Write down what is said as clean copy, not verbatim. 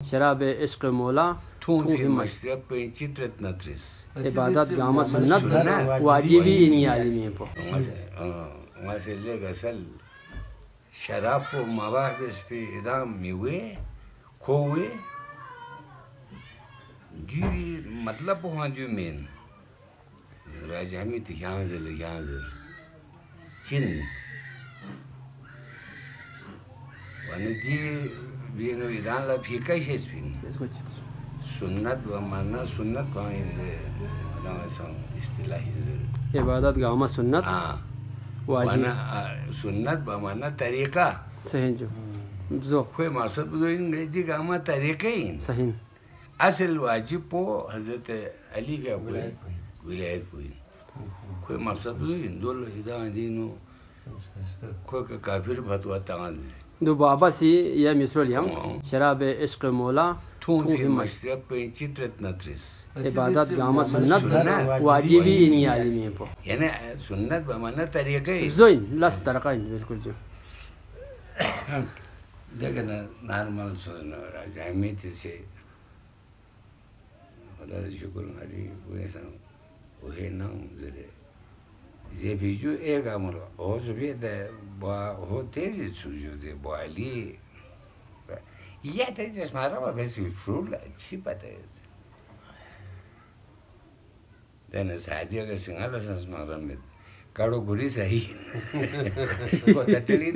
شراب عشق مولا تھونگفی مشرب پوئینگ تریس عبادت گانگمہ سنت واجبی نیازی پو مثلا غسل شراب کو مواهب اس پہ ادام میوے کھوے جو مطلب وہاں جو مین راج ہمیں تو یہاں چین وانا جی بینو ادان لا پھیکا شیس بین سنت بمانا سنت کو اصطلاحی عبادت گانگمہ سنت وانا سنت بمانا طریقہ صحیح جو کوئی مقصد بدوین گئی دی گانگمہ طریقہ ہی صحیح اصل واجب پو حضرت علی کا کوئی ولایت کوئی کوئی مقصد بدوین دول ادان دینو کوئی کافر فتوہ تانز دو بابا سی یا مصر یام شراب عشق مولا تھونگفی مشرب پوئینگ تریس عبادت گانگمہ سنت واجبی نیازی پو یعنی سنت بمانا طریقہ ہی زوین لس طرقین بالکل جو دیکھنا نارمل سننا راج احمیت سے خدا شکر ہماری وہی نام ذرے زی بیجو ایک عمل ہو سبھی با ہو تیزی سوجو دے با علی یہ تھا جس مارا با بیس فرول اچھی بات ہے دینا سادی اگر سنگالا سنس مارا میں کارو گوری صحیح کو تٹلی